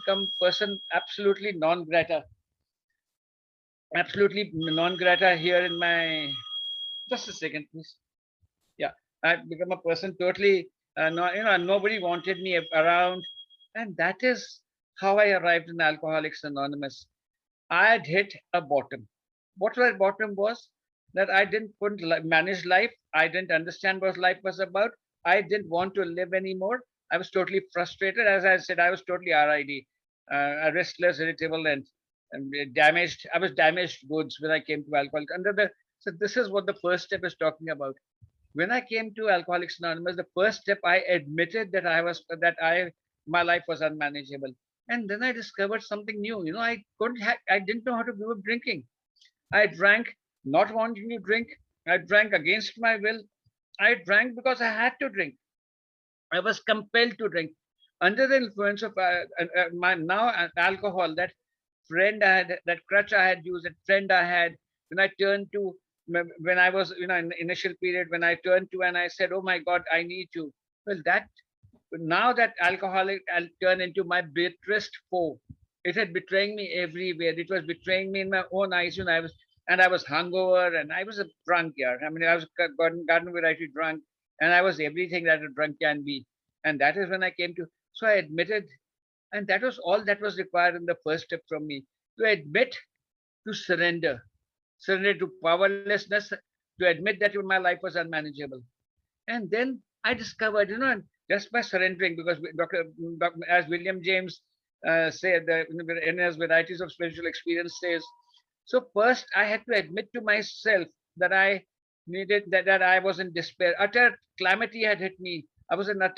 become person absolutely non grata here in my. Just a second, please. Yeah, I become a person totally. No, nobody wanted me around, and that is how I arrived in Alcoholics Anonymous. I had hit a bottom. What that bottom was that I didn't couldn't manage life. I didn't understand what life was about. I didn't want to live anymore. I was totally frustrated. As I said, I was totally RID, restless, irritable, and damaged. I was damaged goods when I came to alcohol. So this is what the first step is talking about. When I came to Alcoholics Anonymous, the first step I admitted that my life was unmanageable, and then I discovered something new. I didn't know how to give up drinking. I drank not wanting to drink. I drank against my will. I drank because I had to drink. I was compelled to drink under the influence of my now alcohol. That friend I had, that crutch I had used, that friend I had, when I turned to, when I was, in the initial period, when I turned to and I said, "Oh my God, I need you." Well, that now that alcoholic, I'll turn into my bitterest foe. It had betraying me everywhere. It was betraying me in my own eyes. I was hungover and I was a drunk. Yeah, I mean, I was garden variety drunk, and I was everything that a drunk can be. And that is when I came to. So I admitted, and that was all that was required in the first step from me, to admit, to surrender to powerlessness, to admit that my life was unmanageable. And then I discovered, and just by surrendering, because as William James said, in his Varieties of Spiritual Experience says, so first I had to admit to myself that I needed, that I was in despair. Utter calamity had hit me. I was in my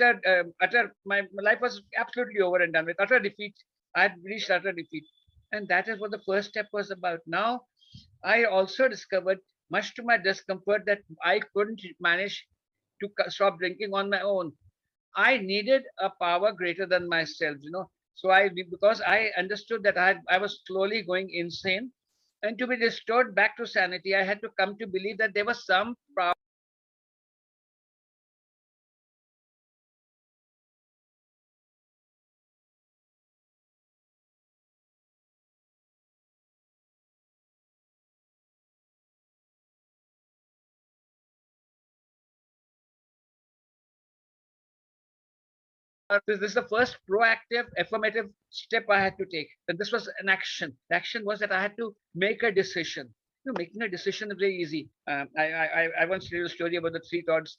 life was absolutely over and done with, utter defeat. I had reached utter defeat. And that is what the first step was about. Now, I also discovered, much to my discomfort, that I couldn't manage to stop drinking on my own. I needed a power greater than myself, So because I understood that I was slowly going insane, and to be restored back to sanity, I had to come to believe that there was some power. This is the first proactive, affirmative step I had to take. And this was an action. The action was that I had to make a decision. Making a decision is very easy. I once told you a story about the three thoughts,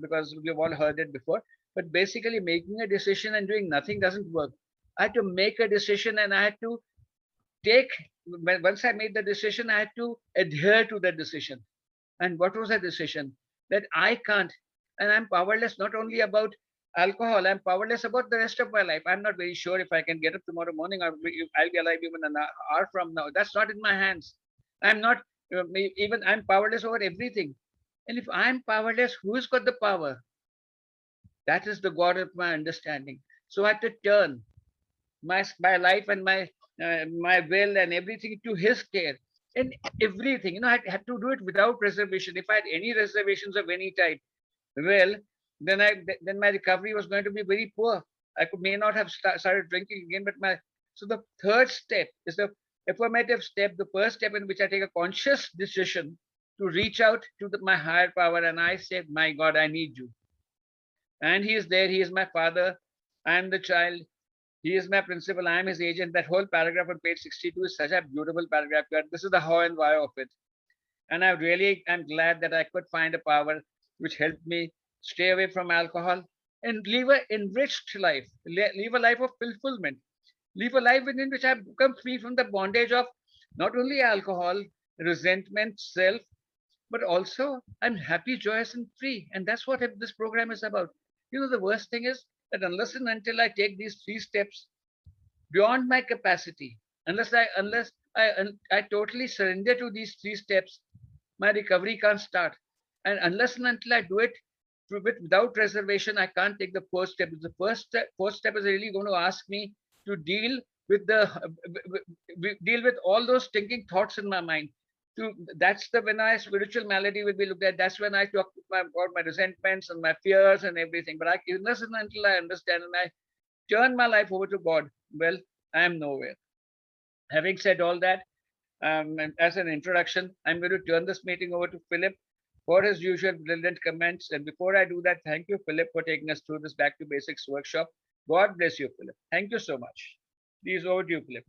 because we've all heard it before. But basically, making a decision and doing nothing doesn't work. I had to make a decision, and I had to take. Once I made the decision, I had to adhere to that decision. And what was the decision? That I can't, and I'm powerless not only about alcohol, I'm powerless about the rest of my life. I'm not very sure if I can get up tomorrow morning, or I'll be alive even an hour from now. That's not in my hands. I'm not, even I'm powerless over everything. And if I'm powerless, who's got the power? That is the God of my understanding. So I have to turn my life and my will and everything to His care. And everything, I had to do it without reservation. If I had any reservations of any type, well, then my recovery was going to be very poor. May not have started drinking again, but so the third step is the affirmative step, the first step in which I take a conscious decision to reach out to my higher power, and I say, "My God, I need you." And He is there. He is my Father. I am the child. He is my principal. I am His agent. That whole paragraph on page 62 is such a beautiful paragraph. This is the how and why of it. And I really am glad that I could find a power which helped me stay away from alcohol and live an enriched life, live a life of fulfillment, live a life within which I've become free from the bondage of not only alcohol, resentment, self, but also I'm happy, joyous, and free. And that's what this program is about. The worst thing is that unless and until I take these three steps beyond my capacity, unless I totally surrender to these three steps, my recovery can't start. And unless and until I do it without reservation, I can't take the first step. The first step is really going to ask me to deal with all those thinking thoughts in my mind. That's when my spiritual malady will be looked at. That's when I talk about my resentments and my fears and everything. But unless and until I understand and I turn my life over to God, well, I am nowhere. Having said all that, and as an introduction, I'm going to turn this meeting over to Philip for his usual brilliant comments. And before I do that, thank you, Philip, for taking us through this Back to Basics workshop. God bless you, Philip. Thank you so much. Please, over to you, Philip.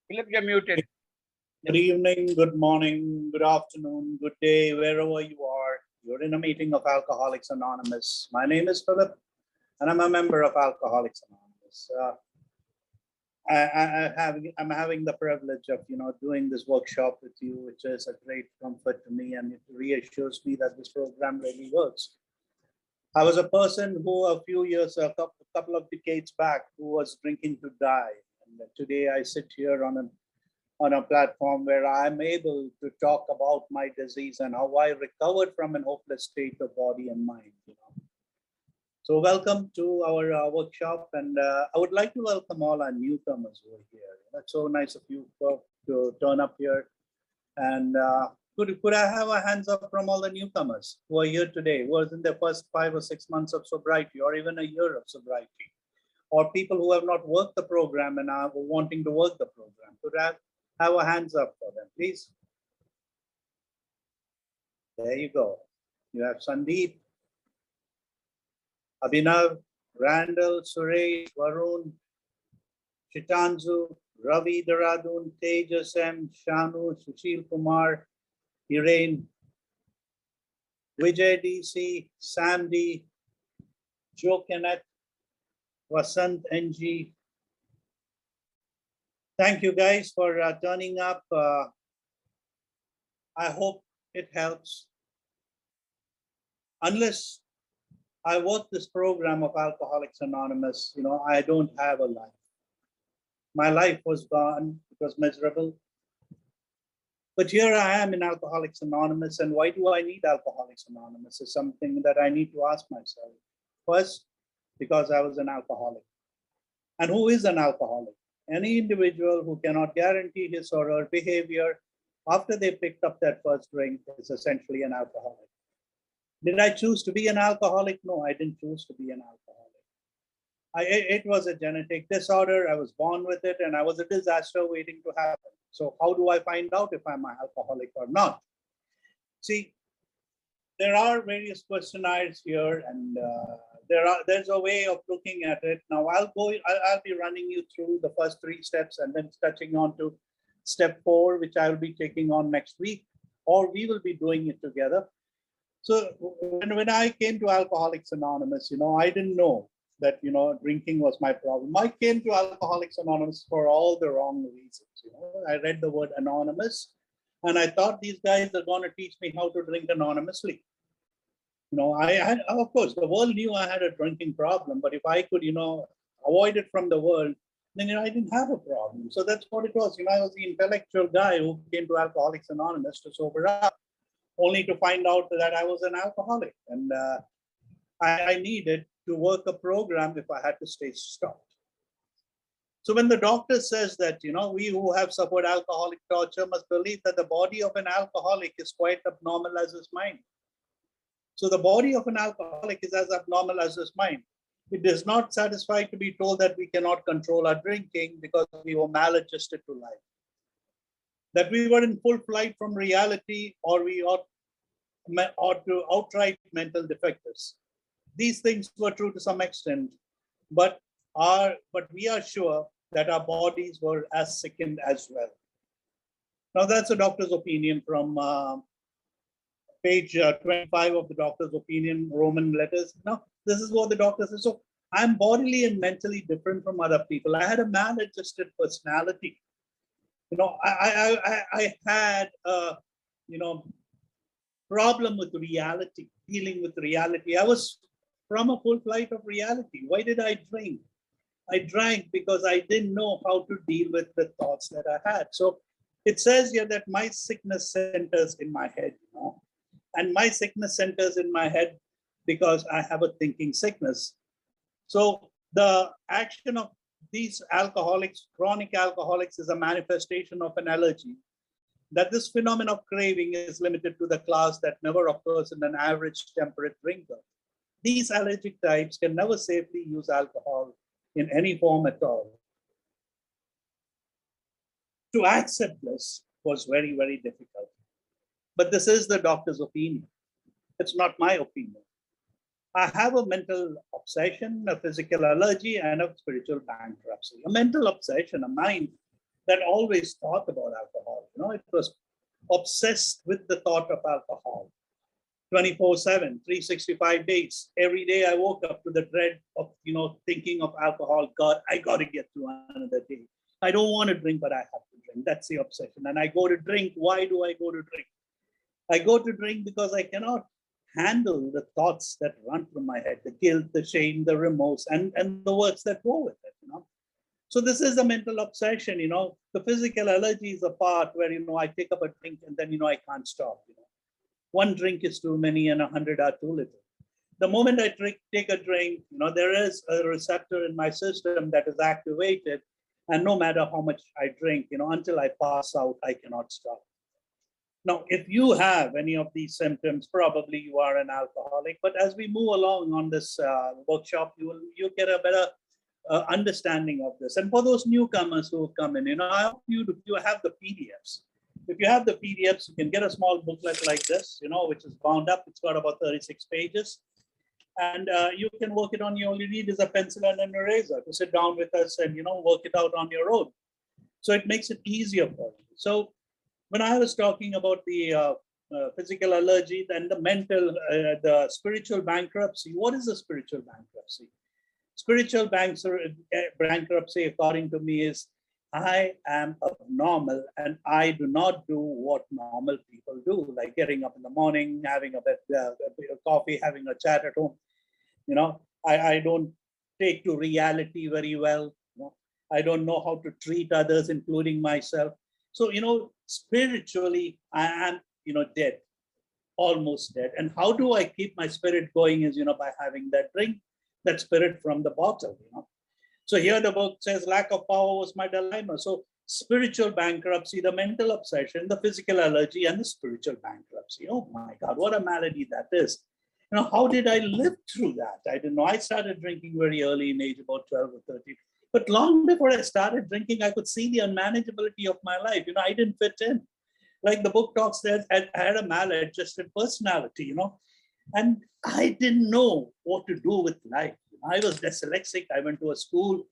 Philip, you're muted. Good evening, good morning, good afternoon, good day, wherever you are. You're in a meeting of Alcoholics Anonymous. My name is Philip, and I'm a member of Alcoholics Anonymous. I'm having the privilege of doing this workshop with you, which is a great comfort to me, and it reassures me that this program really works. I was a person who a couple of decades back, who was drinking to die, and today I sit here on a platform where I'm able to talk about my disease and how I recovered from an hopeless state of body and mind. So welcome to our workshop, and I would like to welcome all our newcomers who are here. That's so nice of you to turn up here. And could I have a hands up from all the newcomers who are here today, who are in their first 5 or 6 months of sobriety, or even a year of sobriety, or people who have not worked the program and are wanting to work the program? Could I have a hands up for them, please? There you go. You have Sandeep, Abhinav, Randall, Suresh, Varun, Chitanzu, Ravi Daradun, Tejas M, Shanu, Sushil Kumar, Hiren, Vijay DC, Sam D, Joe Kenneth, Vasant NG. Thank you guys for turning up. I hope it helps. Unless I work this program of Alcoholics Anonymous, I don't have a life. My life was gone. It was miserable. But here I am in Alcoholics Anonymous, and why do I need Alcoholics Anonymous is something that I need to ask myself. First, because I was an alcoholic. And who is an alcoholic? Any individual who cannot guarantee his or her behavior after they picked up that first drink is essentially an alcoholic. Did I choose to be an alcoholic? No, I didn't choose to be an alcoholic. It was a genetic disorder. I was born with it, and I was a disaster waiting to happen. So how do I find out if I'm an alcoholic or not? See, there are various questionnaires here, and there's a way of looking at it. Now I'll be running you through the first 3 steps and then touching on to step 4, which I'll be taking on next week, or we will be doing it together. So when I came to Alcoholics Anonymous, I didn't know that, drinking was my problem. I came to Alcoholics Anonymous for all the wrong reasons. I read the word anonymous, and I thought these guys are going to teach me how to drink anonymously. I had, of course, the world knew I had a drinking problem, but if I could, avoid it from the world, then, I didn't have a problem. So that's what it was. I was the intellectual guy who came to Alcoholics Anonymous to sober up, only to find out that I was an alcoholic. And I needed to work a program if I had to stay stopped. So when the doctor says that, we who have suffered alcoholic torture must believe that the body of an alcoholic is quite abnormal as his mind. So the body of an alcoholic is as abnormal as his mind. It is not satisfied to be told that we cannot control our drinking because we were maladjusted to life. That we were in full flight from reality, or we ought to outright mental defectives. These things were true to some extent, but we are sure that our bodies were as sickened as well. Now that's a doctor's opinion from page 25 of the doctor's opinion, Roman letters. Now this is what the doctor says. So I'm bodily and mentally different from other people. I had a maladjusted personality. I had a problem with reality, dealing with reality. I was from a full flight of reality. Why did I drink? I drank because I didn't know how to deal with the thoughts that I had. So it says here that my sickness centers in my head, and my sickness centers in my head because I have a thinking sickness. So the action of these alcoholics, chronic alcoholics, is a manifestation of an allergy. that this phenomenon of craving is limited to the class that never occurs in an average temperate drinker. These allergic types can never safely use alcohol in any form at all. To accept this was very, very difficult. But this is the doctor's opinion. It's not my opinion. I have a mental obsession, a physical allergy, and a spiritual bankruptcy. A mental obsession, a mind that always thought about alcohol. It was obsessed with the thought of alcohol. 24/7, 365 days. Every day I woke up to the dread of, thinking of alcohol. God, I got to get through another day. I don't want to drink, but I have to drink. That's the obsession. And I go to drink. Why do I go to drink? I go to drink because I cannot handle the thoughts that run through my head, the guilt, the shame, the remorse, and the words that go with it. So this is a mental obsession. The physical allergy is a part where, I take up a drink and then, I can't stop. One drink is too many and 100 are too little. The moment I take a drink, there is a receptor in my system that is activated. And no matter how much I drink, until I pass out, I cannot stop. Now, if you have any of these symptoms, probably you are an alcoholic. But as we move along on this workshop, you get a better understanding of this. And for those newcomers who come in, I hope you have the PDFs. If you have the PDFs, you can get a small booklet like this, which is bound up. It's got about 36 pages. And you can work it on your, all you need is a pencil and an eraser to sit down with us and, work it out on your own. So it makes it easier for you. So when I was talking about the physical allergy, then the mental, the spiritual bankruptcy, what is a spiritual bankruptcy? Spiritual bankruptcy, according to me, is I am abnormal and I do not do what normal people do, like getting up in the morning, having a bit of coffee, having a chat at home. I don't take to reality very well. I don't know how to treat others, including myself. So, spiritually, I am, dead, almost dead. And how do I keep my spirit going is, by having that drink, that spirit from the bottle, So here the book says lack of power was my dilemma. So spiritual bankruptcy, the mental obsession, the physical allergy, and the spiritual bankruptcy. Oh my God, what a malady that is. How did I live through that? I didn't know. I started drinking very early in age, about 12 or 13. But long before I started drinking, I could see the unmanageability of my life. I didn't fit in. Like the book talks, that I had a maladjusted personality, and I didn't know what to do with life. I was dyslexic. I went to a school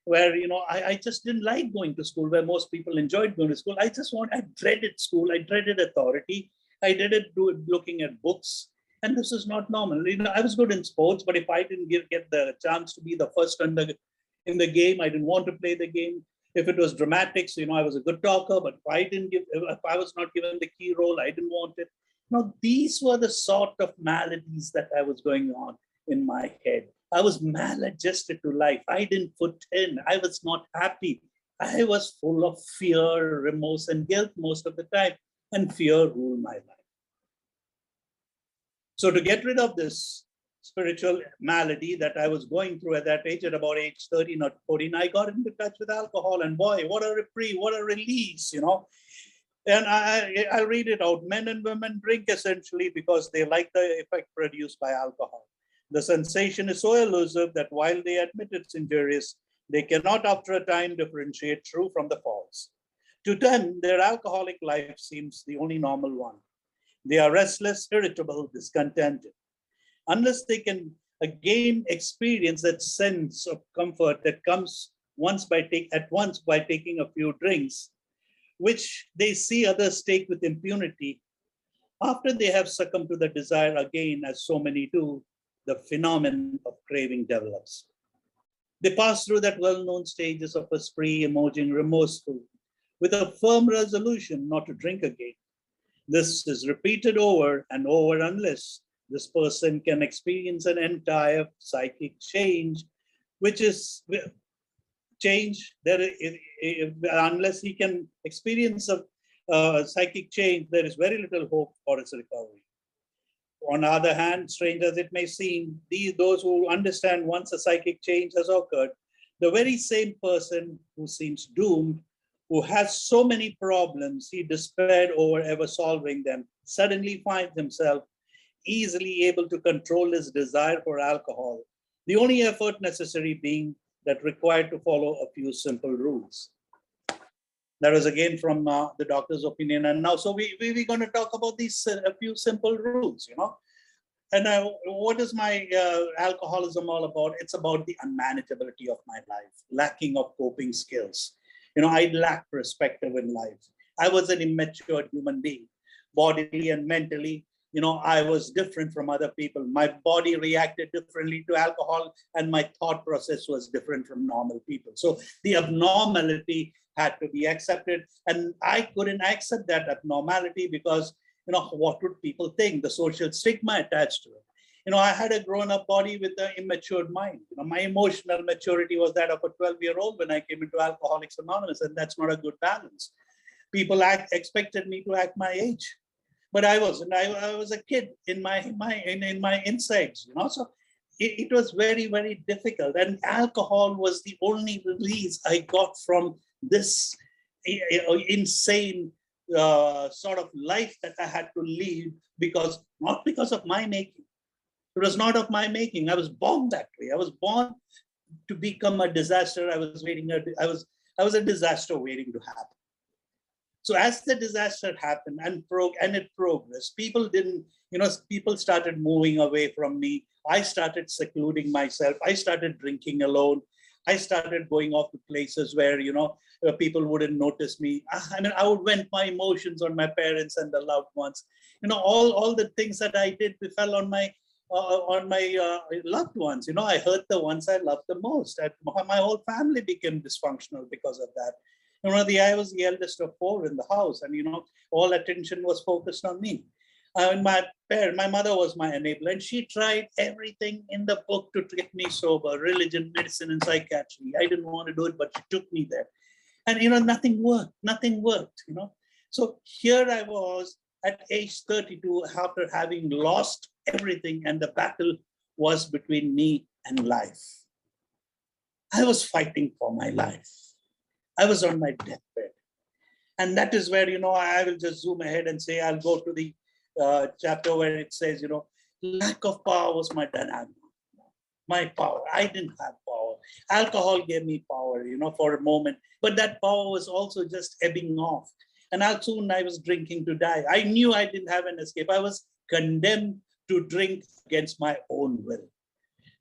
where, I just didn't like going to school, where most people enjoyed going to school. I dreaded school. I dreaded authority. I dreaded looking at books. And this is not normal. I was good in sports, but if I didn't get the chance to be the first in the game, I didn't want to play the game. If it was dramatics, I was a good talker, but if I was not given the key role, I didn't want it. These were the sort of maladies that I was going on in my head. I was maladjusted to life. I didn't fit in. I was not happy. I was full of fear, remorse, and guilt most of the time, and fear ruled my life. So to get rid of this spiritual malady that I was going through at that age, at about age 13 or 14, I got into touch with alcohol, and boy, what a reprieve, what a release, And I'll read it out. Men and women drink essentially because they like the effect produced by alcohol. The sensation is so elusive that while they admit it's injurious, they cannot after a time differentiate true from the false. To them, their alcoholic life seems the only normal one. They are restless, irritable, discontented. Unless they can again experience that sense of comfort that comes at once by taking a few drinks, which they see others take with impunity, after they have succumbed to the desire again, as so many do, the phenomenon of craving develops. They pass through that well-known stages of a spree, emerging remorseful, with a firm resolution not to drink again. This is repeated over and over unless this person can experience an entire psychic change, which is change there. Unless he can experience a psychic change, there is very little hope for his recovery. On the other hand, strange as it may seem, those who understand once a psychic change has occurred, the very same person who seems doomed who has so many problems he despaired over ever solving them, suddenly finds himself easily able to control his desire for alcohol, the only effort necessary being that required to follow a few simple rules. That was again from the doctor's opinion. And now, so we're going to talk about these a few simple rules, And what is my alcoholism all about? It's about the unmanageability of my life, lacking of coping skills. I lacked perspective in life. I was an immature human being, bodily and mentally. I was different from other people. My body reacted differently to alcohol, and my thought process was different from normal people. So the abnormality had to be accepted, and I couldn't accept that abnormality because, what would people think? The social stigma attached to it. I had a grown-up body with an immature mind. My emotional maturity was that of a 12-year-old when I came into Alcoholics Anonymous, and that's not a good balance. People expected me to act my age. But I wasn't. I was a kid in my insides, So it was very, very difficult. And alcohol was the only release I got from this insane sort of life that I had to lead, not because of my making. It was not of my making. I was born that way. I was born to become a disaster. I was a disaster waiting to happen. So as the disaster happened and it progressed, people started moving away from me. I started secluding myself. I started drinking alone. I started going off to places where, people wouldn't notice me. I would vent my emotions on my parents and the loved ones. All the things that I did fell on my loved ones. I hurt the ones I loved the most. My whole family became dysfunctional because of that. I was the eldest of 4 in the house, and all attention was focused on me. My mother was my enabler, and she tried everything in the book to get me sober: religion, medicine, and psychiatry. I didn't want to do it, but she took me there, and nothing worked. Nothing worked. So here I was at age 32, after having lost everything, and the battle was between me and life. I was fighting for my life. I was on my deathbed. And that is where, I will just zoom ahead and say, I'll go to the chapter where it says, lack of power was my dynamic. My power. I didn't have power. Alcohol gave me power, for a moment. But that power was also just ebbing off. And soon I was drinking to die. I knew I didn't have an escape. I was condemned to drink against my own will.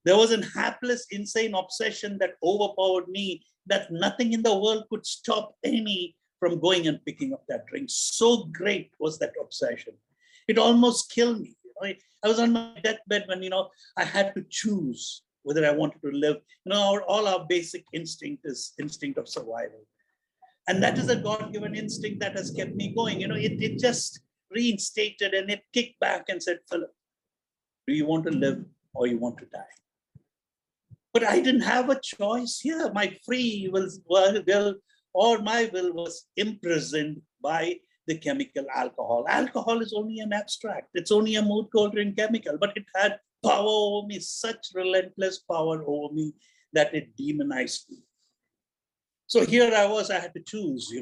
There was an hapless, insane obsession that overpowered me, that nothing in the world could stop me from going and picking up that drink. So great was that obsession. It almost killed me. I was on my deathbed when, I had to choose whether I wanted to live. All our basic instinct is instinct of survival. And that is a God-given instinct that has kept me going. It just reinstated, and it kicked back and said, Philip, do you want to live or you want to die? But I didn't have a choice here. My free will or my will was imprisoned by the chemical alcohol. Alcohol is only an abstract. It's only a mood-altering chemical, but it had power over me, such relentless power over me that it demonized me. So here I was, I had to choose,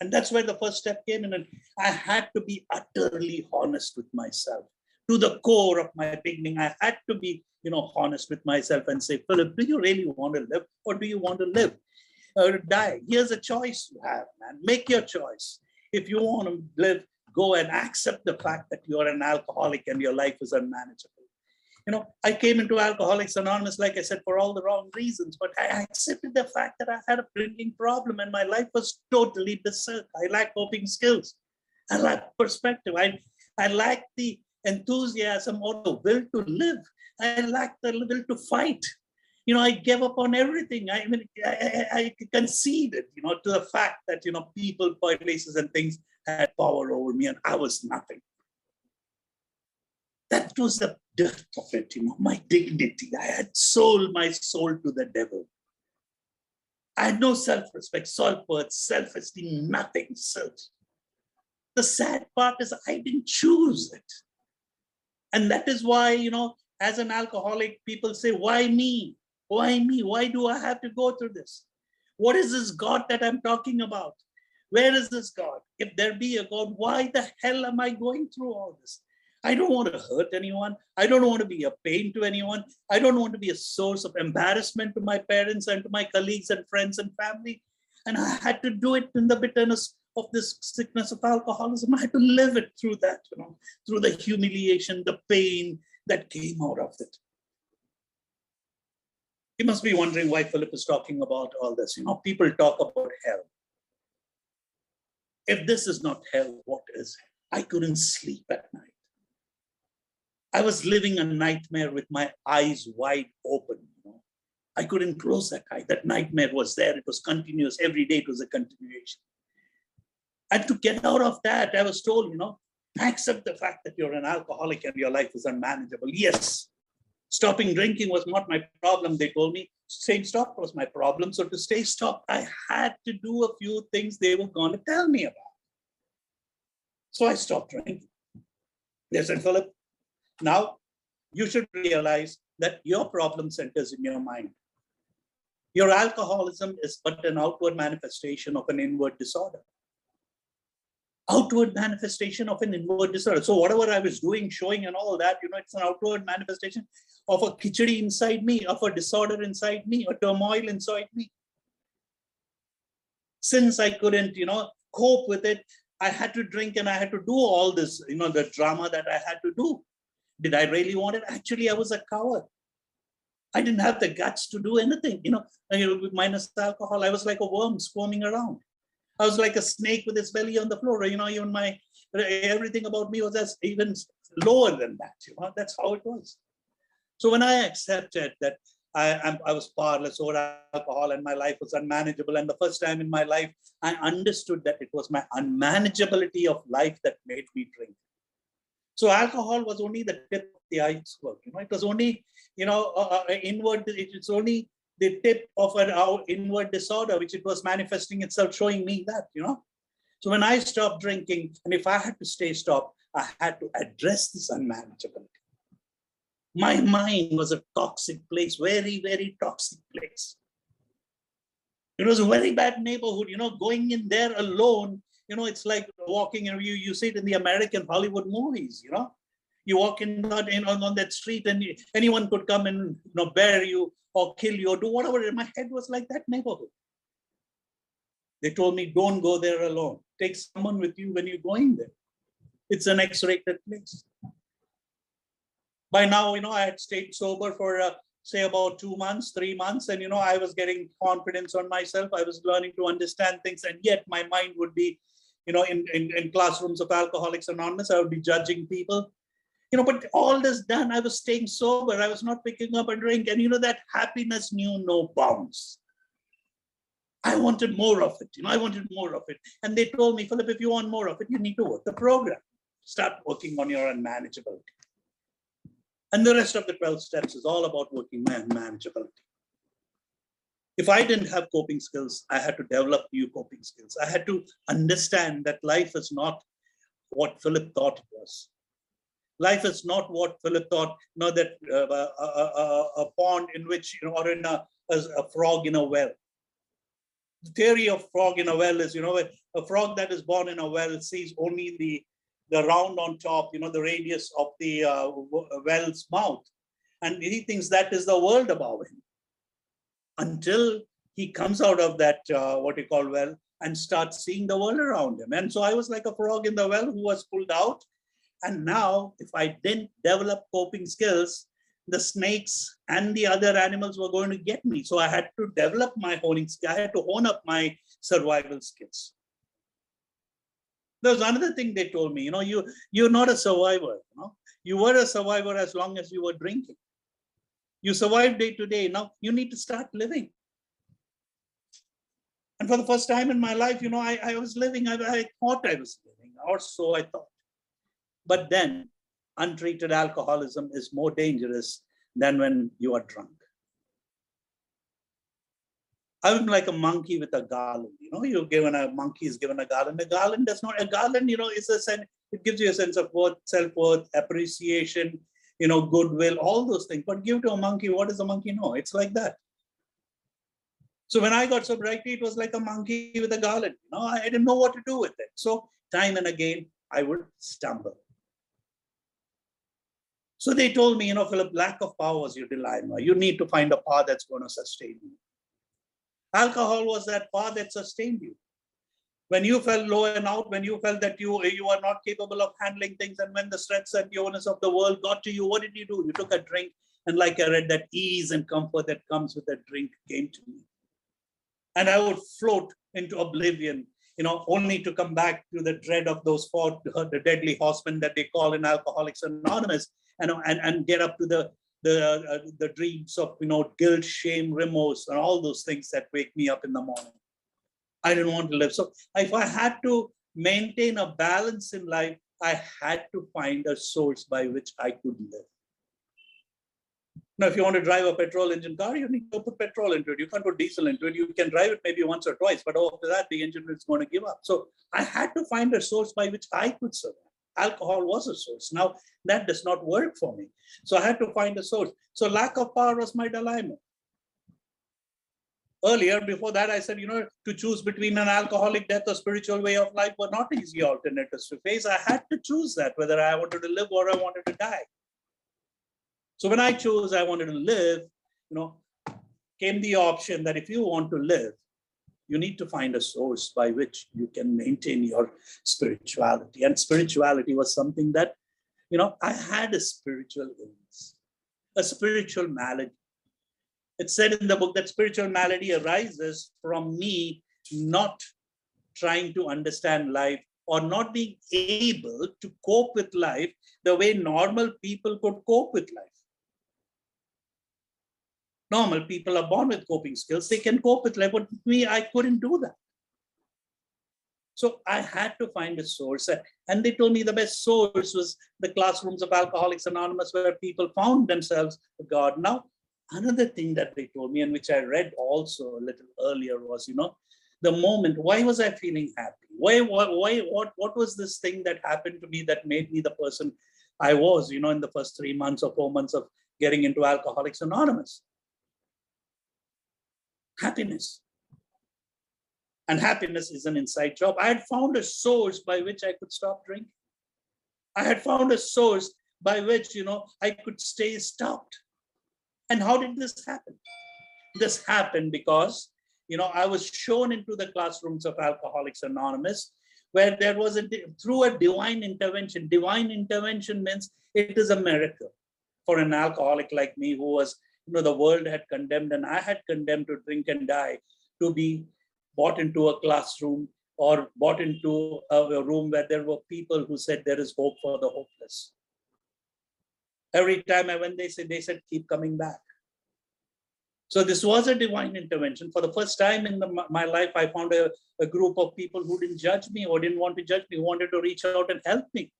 and that's where the first step came in. And I had to be utterly honest with myself. To the core of my beginning, I had to be, honest with myself and say, Philip, do you really want to live, or do you want to live or die? Here's a choice you have, man. Make your choice. If you want to live, go and accept the fact that you're an alcoholic and your life is unmanageable. I came into Alcoholics Anonymous, like I said, for all the wrong reasons, but I accepted the fact that I had a drinking problem and my life was totally berserk. I lacked coping skills. I lacked perspective. I lacked the enthusiasm or the will to live. I lacked the will to fight. I gave up on everything. I conceded, to the fact that, people, places, and things had power over me, and I was nothing. That was the death of it, my dignity. I had sold my soul to the devil. I had no self-respect, self-worth, self-esteem, nothing. The sad part is I didn't choose it. And that is why, as an alcoholic, people say, why me? Why me? Why do I have to go through this? What is this God that I'm talking about? Where is this God? If there be a God, why the hell am I going through all this? I don't want to hurt anyone. I don't want to be a pain to anyone. I don't want to be a source of embarrassment to my parents and to my colleagues and friends and family. And I had to do it in the bitterness of this sickness of alcoholism. I had to live it through that, through the humiliation, the pain that came out of it. You must be wondering why Philip is talking about all this. People talk about hell. If this is not hell, what is it? I couldn't sleep at night. I was living a nightmare with my eyes wide open. I couldn't close that eye. That nightmare was there. It was continuous. Every day it was a continuation. And to get out of that, I was told, accept the fact that you're an alcoholic and your life is unmanageable. Yes, stopping drinking was not my problem, they told me. Saying stop was my problem. So to stay stopped, I had to do a few things they were going to tell me about. So I stopped drinking. They said, Philip, now you should realize that your problem centers in your mind. Your alcoholism is but an outward manifestation of an inward disorder. Outward manifestation of an inward disorder. So whatever I was doing, showing and all that, it's an outward manifestation of a khichdi inside me, of a disorder inside me, a turmoil inside me. Since I couldn't, cope with it, I had to drink and I had to do all this, the drama that I had to do. Did I really want it? Actually, I was a coward. I didn't have the guts to do anything, minus alcohol. I was like a worm squirming around. I was like a snake with its belly on the floor. Even everything about me was even lower than that. That's how it was. So when I accepted that I was powerless over alcohol and my life was unmanageable, and the first time in my life, I understood that it was my unmanageability of life that made me drink. So alcohol was only the tip of the iceberg. It was only, inward. It's only the tip of an inward disorder, which it was manifesting itself, showing me that, So when I stopped drinking, and if I had to stay stopped, I had to address this unmanageability. My mind was a toxic place, very, very toxic place. It was a very bad neighborhood, going in there alone, it's like walking, and you see it in the American Hollywood movies, You walk in on that street and anyone could come and bear you or kill you or do whatever. My head was like that neighborhood. They told me, don't go there alone. Take someone with you when you're going there. It's an X-rated place. By now, I had stayed sober for, say, about 2 months, 3 months. And, I was getting confidence on myself. I was learning to understand things. And yet my mind would be, in classrooms of Alcoholics Anonymous, I would be judging people. But all this done, I was staying sober. I was not picking up a drink. And, that happiness knew no bounds. I wanted more of it. I wanted more of it. And they told me, Philip, if you want more of it, you need to work the program. Start working on your unmanageability. And the rest of the 12 steps is all about working on manageability. If I didn't have coping skills, I had to develop new coping skills. I had to understand that life is not what Philip thought it was. Life is not what Philip thought, that a pond in which, or in a frog in a well. The theory of frog in a well is, a frog that is born in a well sees only the round on top, the radius of the well's mouth. And he thinks that is the world above him. Until he comes out of that, what you call well, and starts seeing the world around him. And so I was like a frog in the well who was pulled out. And now, if I didn't develop coping skills, the snakes and the other animals were going to get me. So I had to develop my honing skills. I had to hone up my survival skills. There was another thing they told me, you're not a survivor. You were a survivor as long as you were drinking. You survive day to day. Now you need to start living. And for the first time in my life, I was living. I thought I was living, or so I thought. But then untreated alcoholism is more dangerous than when you are drunk. I'm like a monkey with a garland. You're given a monkey is given a garland. A garland does not. A garland, is a sense. It gives you a sense of worth, self-worth, appreciation, goodwill, all those things. But give to a monkey, what does a monkey know? It's like that. So when I got sobriety, it was like a monkey with a garland. I didn't know what to do with it. So time and again, I would stumble. So they told me, Philip, lack of power was your dilemma. You need to find a path that's going to sustain you. Alcohol was that path that sustained you. When you felt low and out, when you felt that you are not capable of handling things, and when the stress and the onus of the world got to you, what did you do? You took a drink, and like I read, that ease and comfort that comes with a drink came to me. And I would float into oblivion, only to come back to the dread of the deadly horsemen that they call in Alcoholics Anonymous, and get up to the dreams of, guilt, shame, remorse, and all those things that wake me up in the morning. I didn't want to live. So if I had to maintain a balance in life, I had to find a source by which I could live. Now, if you want to drive a petrol engine car, you need to put petrol into it. You can't put diesel into it. You can drive it maybe once or twice, but after that, the engine is going to give up. So I had to find a source by which I could survive. Alcohol was a source. Now, that does not work for me. So I had to find a source. So lack of power was my dilemma. Earlier, before that, I said, to choose between an alcoholic death or spiritual way of life were not easy alternatives to face. I had to choose that, whether I wanted to live or I wanted to die. So when I chose I wanted to live, came the option that if you want to live, you need to find a source by which you can maintain your spirituality. And spirituality was something that, I had a spiritual illness, a spiritual malady. It said in the book that spiritual malady arises from me not trying to understand life or not being able to cope with life the way normal people could cope with life. Normal people are born with coping skills. They can cope with life, but with me, I couldn't do that. So I had to find a source. And they told me the best source was the classrooms of Alcoholics Anonymous, where people found themselves God. Now, another thing that they told me, and which I read also a little earlier, was, the moment, why was I feeling happy? What was this thing that happened to me that made me the person I was, in the first 3 months or 4 months of getting into Alcoholics Anonymous? Happiness. And happiness is an inside job. I had found a source by which I could stop drinking. I had found a source by which, I could stay stopped. And how did this happen? This happened because, I was shown into the classrooms of Alcoholics Anonymous, where there was through a divine intervention. Divine intervention means it is a miracle for an alcoholic like me, who was, the world had condemned and I had condemned to drink and die, to be brought into a classroom or brought into a room where there were people who said there is hope for the hopeless. Every time I went, they said, keep coming back. So this was a divine intervention. For the first time in my life, I found a group of people who didn't judge me or didn't want to judge me, who wanted to reach out and help me.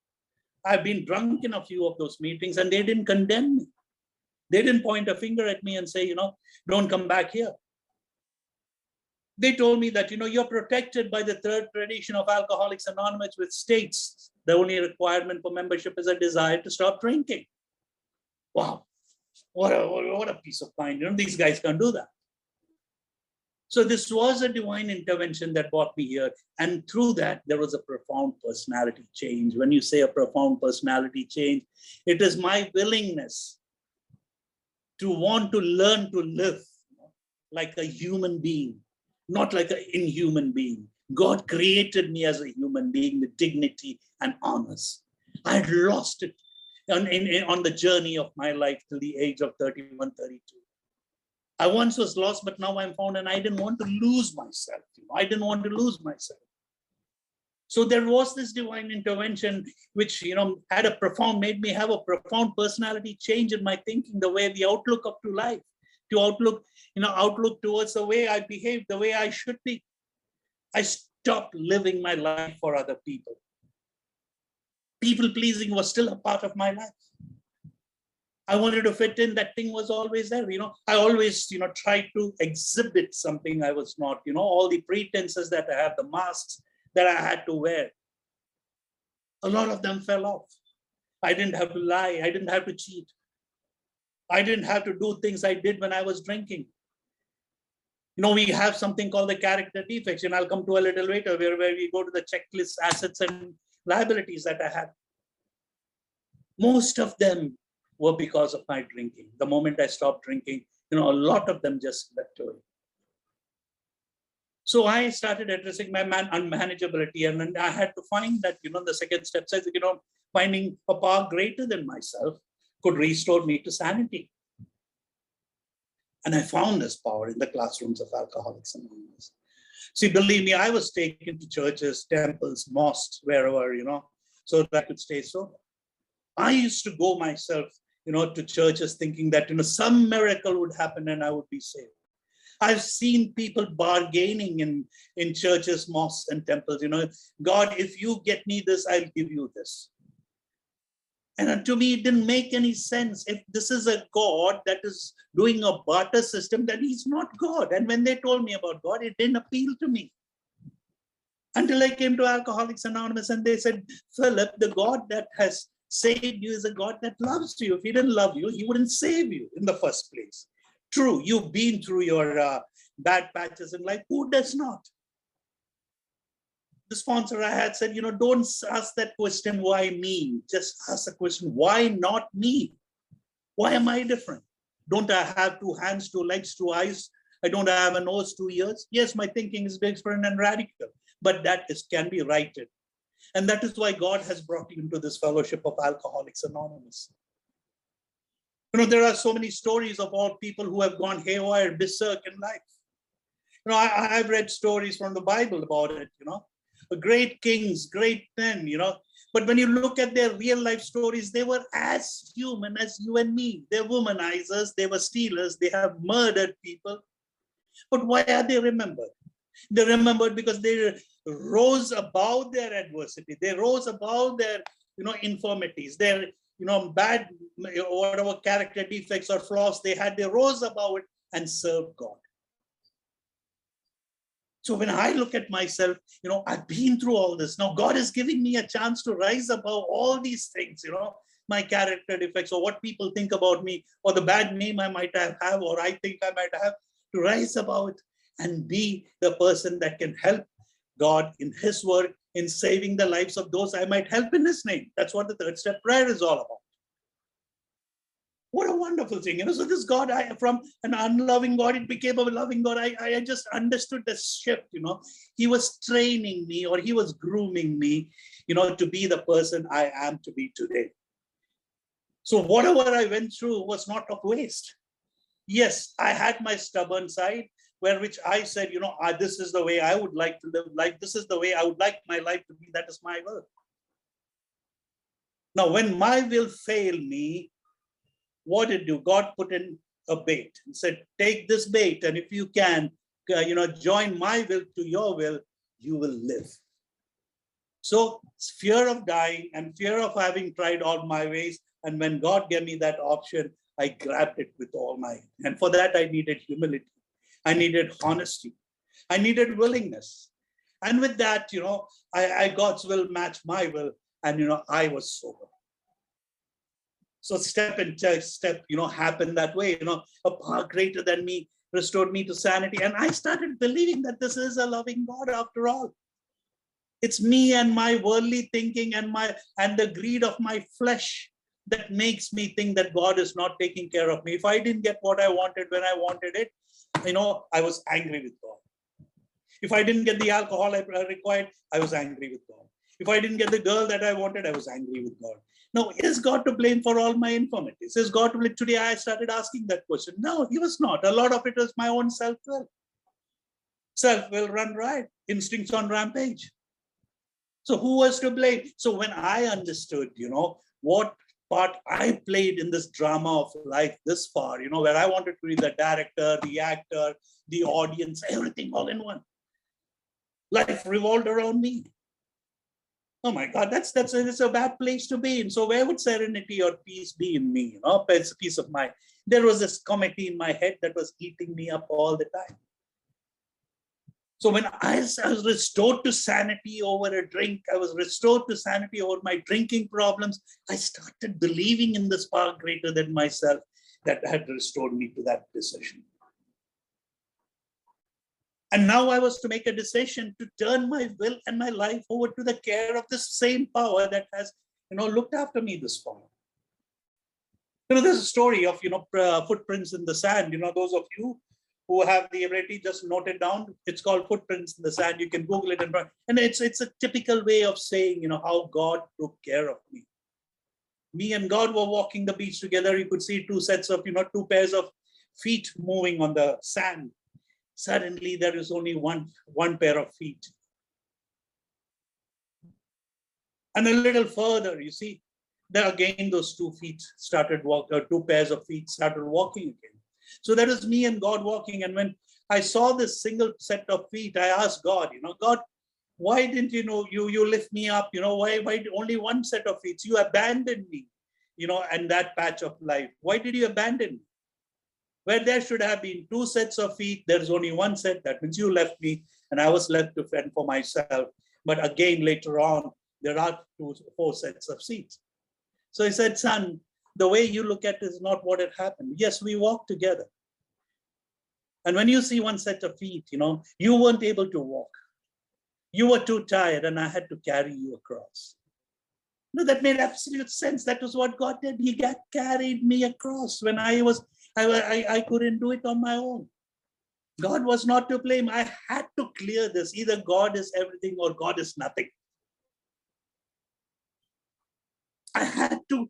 I've been drunk in a few of those meetings and they didn't condemn me. They didn't point a finger at me and say, don't come back here. They told me that, you're protected by the third tradition of Alcoholics Anonymous, which states the only requirement for membership is a desire to stop drinking. Wow. What a peace of mind. These guys can't do that. So this was a divine intervention that brought me here. And through that, there was a profound personality change. When you say a profound personality change, it is my willingness to want to learn to live like a human being, not like an inhuman being. God created me as a human being with dignity and honors. I had lost it on the journey of my life till the age of 31, 32. I once was lost, but now I'm found, and I didn't want to lose myself. I didn't want to lose myself. So there was this divine intervention, which, had made me have a profound personality change in my thinking, the way, the outlook up to life, to outlook towards the way I behave, the way I should be. I stopped living my life for other people. People pleasing was still a part of my life. I wanted to fit in. That thing was always there. I always, tried to exhibit something I was not, all the pretenses that I have, the masks that I had to wear. A lot of them fell off. I didn't have to lie. I didn't have to cheat. I didn't have to do things I did when I was drinking. We have something called the character defects, and I'll come to a little later where we go to the checklist assets and liabilities that I had. Most of them were because of my drinking. The moment I stopped drinking, a lot of them just left away. So I started addressing my unmanageability, and then I had to find that, the second step says, finding a power greater than myself could restore me to sanity. And I found this power in the classrooms of Alcoholics Anonymous. See, believe me, I was taken to churches, temples, mosques, wherever, so that I could stay sober. I used to go myself, to churches thinking that, some miracle would happen and I would be saved. I've seen people bargaining in churches, mosques, and temples. God, if you get me this, I'll give you this. And to me, it didn't make any sense. If this is a God that is doing a barter system, then he's not God. And when they told me about God, it didn't appeal to me. Until I came to Alcoholics Anonymous and they said, Philip, the God that has saved you is a God that loves you. If he didn't love you, he wouldn't save you in the first place. True, you've been through your bad patches in life. Who does not? The sponsor I had said, don't ask that question, why me? Just ask the question, why not me? Why am I different? Don't I have 2 hands, 2 legs, 2 eyes? I don't have a nose, 2 ears. Yes, my thinking is different and radical, but that can be righted. And that is why God has brought you into this fellowship of Alcoholics Anonymous. There are so many stories of all people who have gone haywire, berserk in life. I've read stories from the Bible about it, great kings, great men, but when you look at their real life stories, they were as human as you and me. They're womanizers, they were stealers, they have murdered people. But why are they remembered? They're remembered because they rose above their adversity. They rose above their, infirmities, their, bad, whatever character defects or flaws they had, they rose above it and served God. So when I look at myself, I've been through all this. Now God is giving me a chance to rise above all these things, my character defects or what people think about me or the bad name I might have or I think I might have, to rise above it and be the person that can help God in his work in saving the lives of those I might help in his name. That's what the 3rd step prayer is all about. What a wonderful thing. So this God, from an unloving God, it became a loving God. I just understood the shift, He was training me or he was grooming me, to be the person I am to be today. So whatever I went through was not of waste. Yes, I had my stubborn side, which I said, this is the way I would like to live life. This is the way I would like my life to be. That is my will. Now, when my will failed me, what did do? God put in a bait and said, take this bait. And if you can, join my will to your will, you will live. So fear of dying and fear of having tried all my ways. And when God gave me that option, I grabbed it with all my, and for that, I needed humility. I needed honesty. I needed willingness. And with that, God's will matched my will. And, I was sober. So step and step, happened that way. A power greater than me restored me to sanity. And I started believing that this is a loving God after all. It's me and my worldly thinking and the greed of my flesh that makes me think that God is not taking care of me. If I didn't get what I wanted when I wanted it, I was angry with God. If I didn't get the alcohol I required, I was angry with God. If I didn't get the girl that I wanted, I was angry with God. Now, is God to blame for all my infirmities? Is God to blame? Today I started asking that question. No, he was not. A lot of it was my own self-will. Self-will run riot, instincts on rampage. So who was to blame? So when I understood, what part I played in this drama of life this far, where I wanted to be the director, the actor, the audience, everything all in one. Life revolved around me. Oh my God, that's a bad place to be in. So where would serenity or peace be in me? Peace of mind. There was this committee in my head that was eating me up all the time. So when I was restored to sanity over a drink, I was restored to sanity over my drinking problems, I started believing in this power greater than myself that had restored me to that decision. And now I was to make a decision to turn my will and my life over to the care of the same power that has, looked after me this far. There's a story of, footprints in the sand. Those of you who have the ability, just note it down. It's called Footprints in the Sand. You can Google it. And it's a typical way of saying, how God took care of me. Me and God were walking the beach together. You could see two sets of, two pairs of feet moving on the sand. Suddenly, there is only one pair of feet. And a little further, you see, there again, those 2 feet started walking, 2 pairs of feet started walking again. So that is me and God walking. And when I saw this single set of feet, I asked God, God, why didn't you lift me up? Why only one set of feet? You abandoned me, and that patch of life. Why did you abandon me? Where there should have been 2 sets of feet, there's only 1 set. That means you left me and I was left to fend for myself. But again, later on, there are 4 sets of seats. So he said, son, the way you look at it is not what had happened. Yes, we walked together. And when you see 1 set of feet, you weren't able to walk. You were too tired and I had to carry you across. That made absolute sense. That was what God did. He carried me across when I couldn't do it on my own. God was not to blame. I had to clear this. Either God is everything or God is nothing. I had to,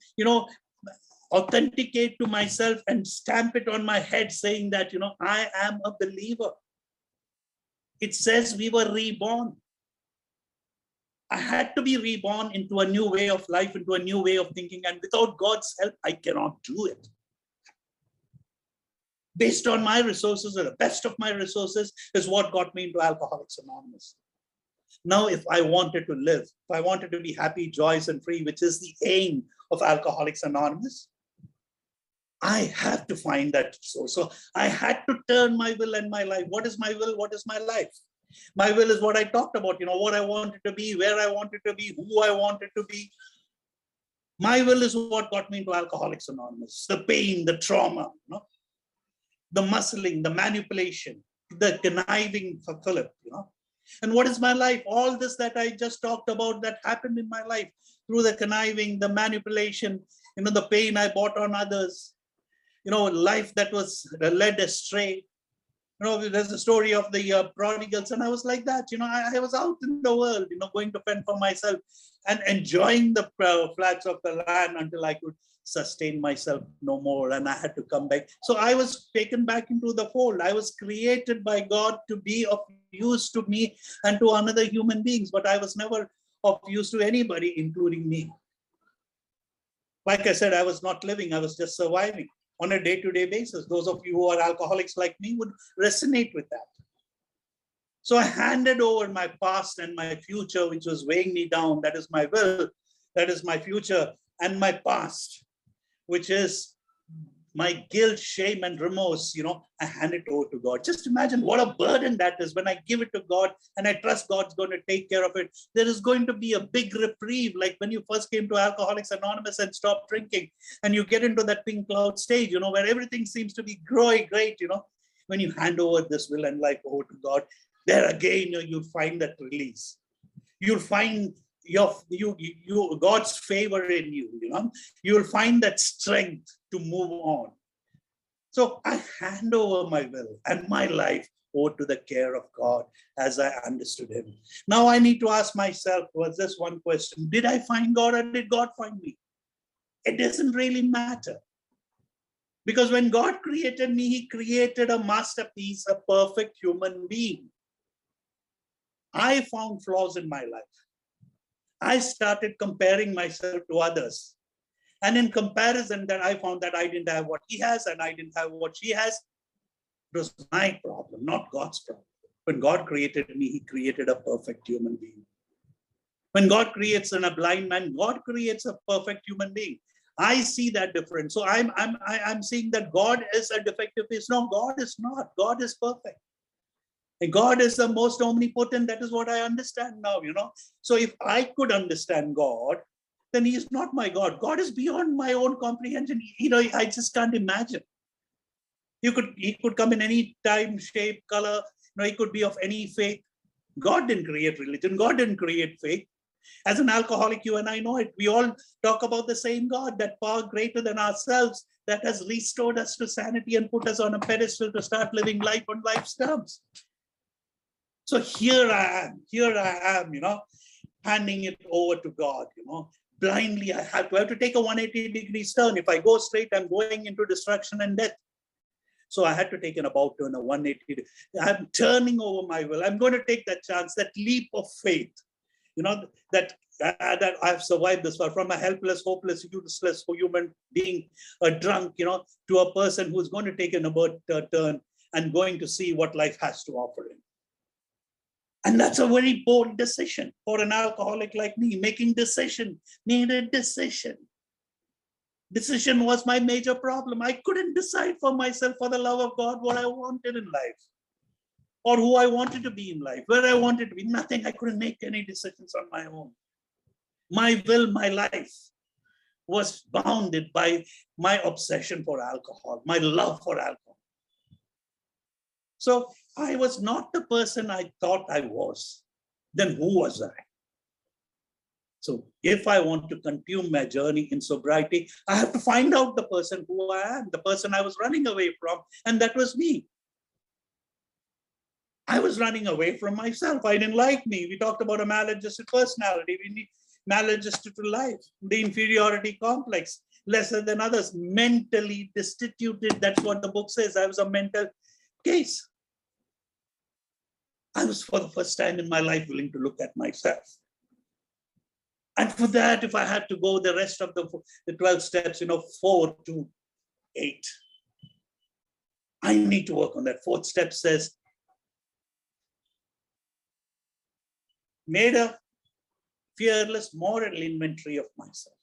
authenticate to myself and stamp it on my head saying that, I am a believer. It says we were reborn. I had to be reborn into a new way of life, into a new way of thinking. And without God's help, I cannot do it. Based on my resources, or the best of my resources, is what got me into Alcoholics Anonymous. Now, if I wanted to live, if I wanted to be happy, joyous, and free, which is the aim of Alcoholics Anonymous, I have to find that source. So I had to turn my will and my life. What is my will? What is my life? My will is what I talked about, what I wanted to be, where I wanted to be, who I wanted to be. My will is what got me into Alcoholics Anonymous. The pain, the trauma, the muscling, the manipulation, the conniving for Philip, And what is my life? All this that I just talked about that happened in my life through the conniving, the manipulation, the pain I brought on others, life that was led astray. There's a story of the prodigals, and I was like that. I was out in the world, going to fend for myself and enjoying the flats of the land until I could sustain myself no more, and I had to come back. So I was taken back into the fold. I was created by God to be of use to me and to another human beings, but I was never of use to anybody, including me. Like I said, I was not living, I was just surviving on a day-to-day basis. Those of you who are alcoholics like me would resonate with that. So I handed over my past and my future, which was weighing me down. That is my will, that is my future, and my past, which is my guilt, shame, and remorse, I hand it over to God. Just imagine what a burden that is when I give it to God and I trust God's going to take care of it. There is going to be a big reprieve, like when you first came to Alcoholics Anonymous and stopped drinking, and you get into that pink cloud stage, where everything seems to be growing great, when you hand over this will and life over to God, there again, you'll find that release. You'll find God's favor in you, you'll find that strength to move on. So I hand over my will and my life over to the care of God as I understood him. Now I need to ask myself, was this one question, did I find God or did God find me? It doesn't really matter. Because when God created me, he created a masterpiece, a perfect human being. I found flaws in my life. I started comparing myself to others. And in comparison, that I found that I didn't have what he has and I didn't have what she has. It was my problem, not God's problem. When God created me, he created a perfect human being. When God creates a blind man, God creates a perfect human being. I see that difference. So I'm seeing that God is a defective piece. No, God is not. God is perfect. And God is the most omnipotent. That is what I understand now, So if I could understand God, then he is not my God. God is beyond my own comprehension. I just can't imagine. He could come in any time, shape, color. He could be of any faith. God didn't create religion. God didn't create faith. As an alcoholic, you and I know it. We all talk about the same God, that power greater than ourselves, that has restored us to sanity and put us on a pedestal to start living life on life's terms. So here I am, handing it over to God, blindly. I have to take a 180-degree turn. If I go straight, I'm going into destruction and death. So I had to take an about turn, a 180. I'm turning over my will. I'm going to take that chance, that leap of faith, that I've survived this far, from a helpless, hopeless, useless human being, a drunk, to a person who's going to take an about turn and going to see what life has to offer him. And that's a very bold decision for an alcoholic like me. Making decision, needed decision. Decision was my major problem. I couldn't decide for myself, for the love of God, what I wanted in life, or who I wanted to be in life, where I wanted to be. Nothing. I couldn't make any decisions on my own. My will, my life was bounded by my obsession for alcohol, my love for alcohol. So I was not the person I thought I was. Then who was I? So if I want to continue my journey in sobriety, I have to find out the person who I am, the person I was running away from, and that was me. I was running away from myself. I didn't like me. We talked about a maladjusted personality. We need maladjusted to life, the inferiority complex, lesser than others, mentally destituted. That's what the book says. I was a mental case. I was, for the first time in my life, willing to look at myself. And for that, if I had to go the rest of the 12 steps, 4 to 8, I need to work on that. Fourth step says, made a fearless moral inventory of myself.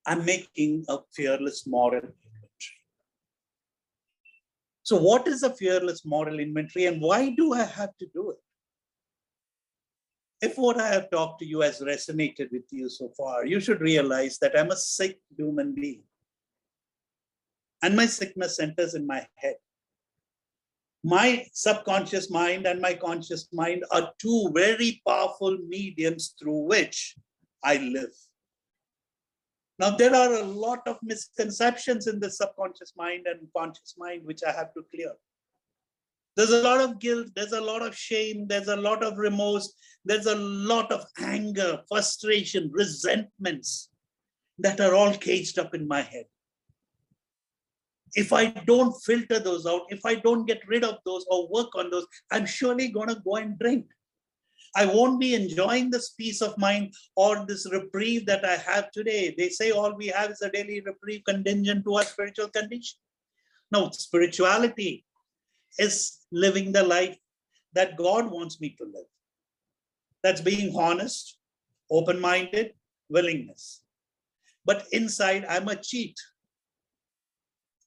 I'm making a fearless moral inventory. So what is a fearless moral inventory, and why do I have to do it? If what I have talked to you has resonated with you so far, you should realize that I'm a sick human being. And my sickness centers in my head. My subconscious mind and my conscious mind are two very powerful mediums through which I live. Now, there are a lot of misconceptions in the subconscious mind and conscious mind, which I have to clear. There's a lot of guilt, there's a lot of shame, there's a lot of remorse, there's a lot of anger, frustration, resentments that are all caged up in my head. If I don't filter those out, if I don't get rid of those or work on those, I'm surely going to go and drink. I won't be enjoying this peace of mind or this reprieve that I have today. They say all we have is a daily reprieve contingent to our spiritual condition. No, spirituality is living the life that God wants me to live. That's being honest, open-minded, willingness. But inside, I'm a cheat.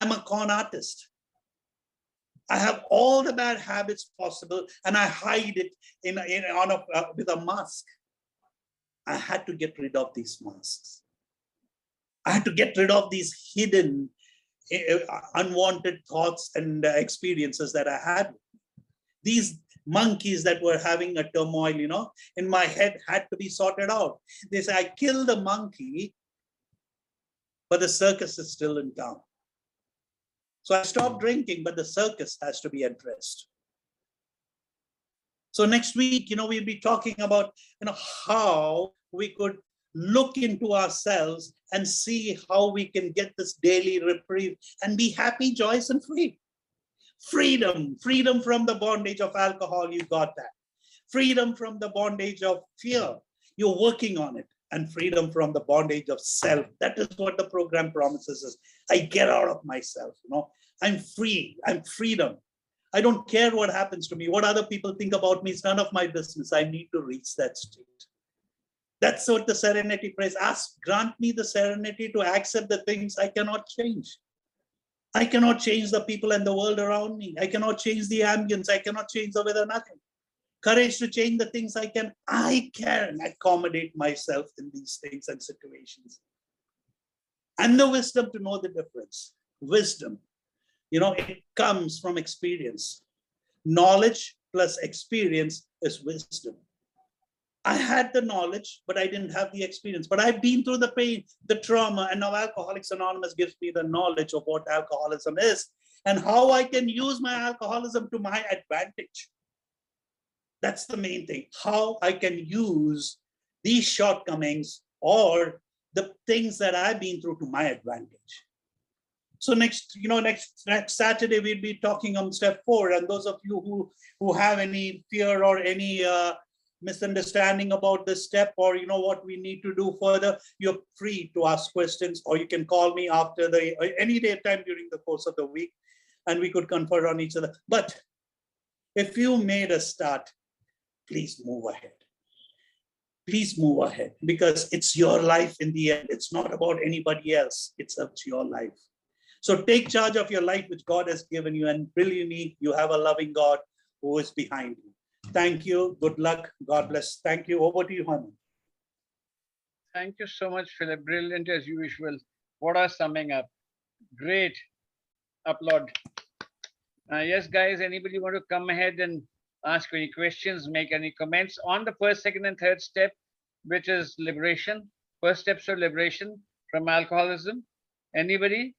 I'm a con artist. I have all the bad habits possible, and I hide it with a mask. I had to get rid of these masks. I had to get rid of these hidden, unwanted thoughts and experiences that I had. These monkeys that were having a turmoil, in my head had to be sorted out. They say, I killed the monkey, but the circus is still in town. So I stopped drinking, but the circus has to be addressed. So next week, we'll be talking about, how we could look into ourselves and see how we can get this daily reprieve and be happy, joyous, and free. Freedom from the bondage of alcohol, you got that. Freedom from the bondage of fear, you're working on it. And freedom from the bondage of self. That is what the program promises us. I get out of myself, I'm free, I'm freedom. I don't care what happens to me. What other people think about me is none of my business. I need to reach that state. That's what the serenity prays. Grant me the serenity to accept the things I cannot change. I cannot change the people and the world around me. I cannot change the ambience. I cannot change the weather, nothing. Courage to change the things I can accommodate myself in these things and situations. And the wisdom to know the difference. Wisdom. It comes from experience. Knowledge plus experience is wisdom. I had the knowledge, but I didn't have the experience. But I've been through the pain, the trauma, and now Alcoholics Anonymous gives me the knowledge of what alcoholism is and how I can use my alcoholism to my advantage. That's the main thing, how I can use these shortcomings or the things that I've been through to my advantage. So next Saturday, we'll be talking on step 4. And those of you who have any fear or any misunderstanding about this step, or what we need to do further, you're free to ask questions, or you can call me after any day time during the course of the week, and we could confer on each other. But if you made a start, please move ahead. Please move ahead, because it's your life in the end. It's not about anybody else. It's up to your life. So take charge of your life, which God has given you. And believe me, you have a loving God who is behind you. Thank you. Good luck. God bless. Thank you. Over to you, Hanu. Thank you so much, Philip. Brilliant as usual. What a summing up. Great. Applaud. Yes, guys, anybody want to come ahead and ask any questions, make any comments on the first, second, and third step, which is liberation, first steps of liberation from alcoholism? Anybody?